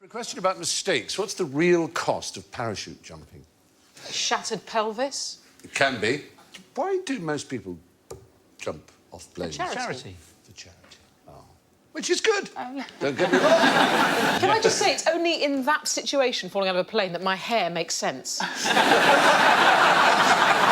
A question about mistakes. What's the real cost of parachute jumping? Shattered pelvis? It can be. Why do most people jump off planes? For charity. For charity. Oh. Which is good. Oh. Don't get me wrong. Can I just say, it's only in that situation, falling out of a plane, that my hair makes sense. I've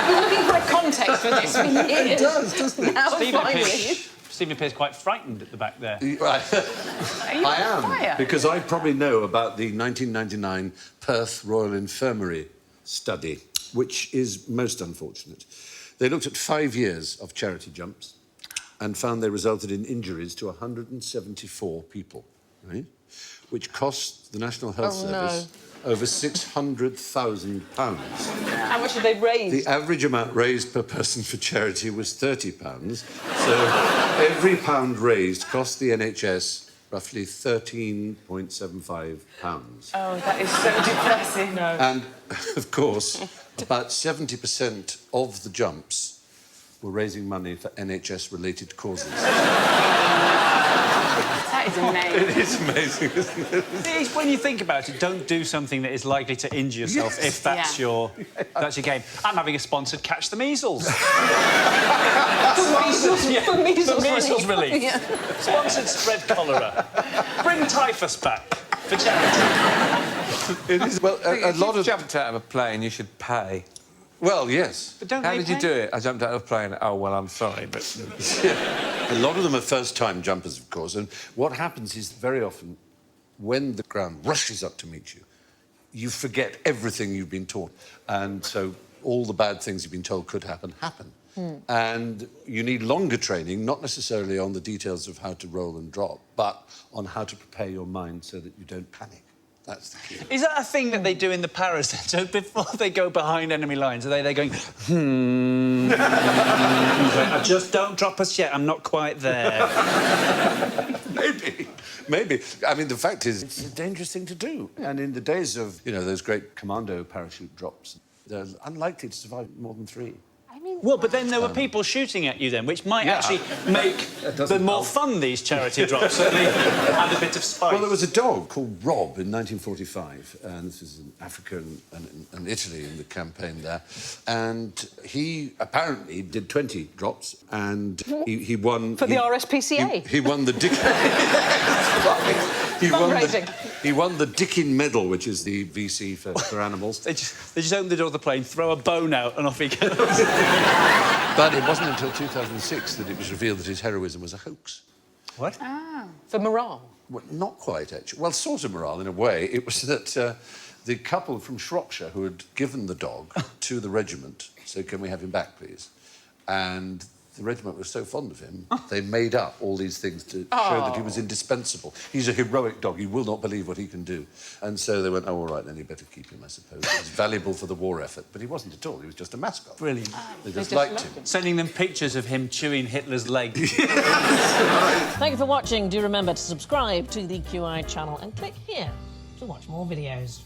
been looking for a context for this for years. It does, doesn't it? Now, finally. Stephen appears quite frightened at the back there. Right. I am, fire? because I probably know about the 1999 Perth Royal Infirmary study, which is most unfortunate. They looked at 5 years of charity jumps and found they resulted in injuries to 174 people, right? Which cost the National Health Service over £600,000. How much did they raise? The average amount raised per person for charity was £30. So every pound raised cost the NHS roughly £13.75. Oh, that is so depressing. No. And, of course, about 70% of the jumps were raising money for NHS-related causes. That is amazing. It is amazing, isn't it? When you think about it, don't do something that is likely to injure yourself if that's your game. I'm having a sponsored Catch the Measles. For measles relief. Yeah. Sponsored spread cholera. Bring typhus back for charity. It is. Well, a lot of... jumped out of a plane, you should pay. Well, yes. But don't How they did you pay? do it? I jumped out of a plane. Oh, well, I'm sorry, but... A lot of them are first-time jumpers, of course, and what happens is very often when the ground rushes up to meet you, you forget everything you've been taught, and so all the bad things you've been told could happen. And you need longer training, not necessarily on the details of how to roll and drop, but on how to prepare your mind so that you don't panic. That's the key. Is that a thing that they do in the Paras Centre before they go behind enemy lines? Are they going, just don't drop us yet, I'm not quite there. Maybe. I mean, the fact is, it's a dangerous thing to do. And in the days of, you know, those great commando parachute drops, they're unlikely to survive more than 3. Well, but then there were people shooting at you then, which might actually make them more fun, these charity drops, certainly add a bit of spice. Well, there was a dog called Rob in 1945, and this is in Africa and Italy in the campaign there, and he apparently did 20 drops, and he won... For the RSPCA? He won the He won the Dickin Medal, which is the VC for animals. They just open the door of the plane, throw a bone out, and off he goes. But it wasn't until 2006 that it was revealed that his heroism was a hoax. What? Oh. For morale? Well, not quite, actually. Well, sort of morale, in a way. It was that the couple from Shropshire who had given the dog to the regiment said, can we have him back, please? And the regiment was so fond of him, they made up all these things to show that he was indispensable. He's a heroic dog. You will not believe what he can do. And so they went, oh, all right, then you better keep him, I suppose. He's valuable for the war effort. But he wasn't at all. He was just a mascot. Brilliant. They just liked him. Sending them pictures of him chewing Hitler's leg. Thank you for watching. Do remember to subscribe to the QI channel and click here to watch more videos.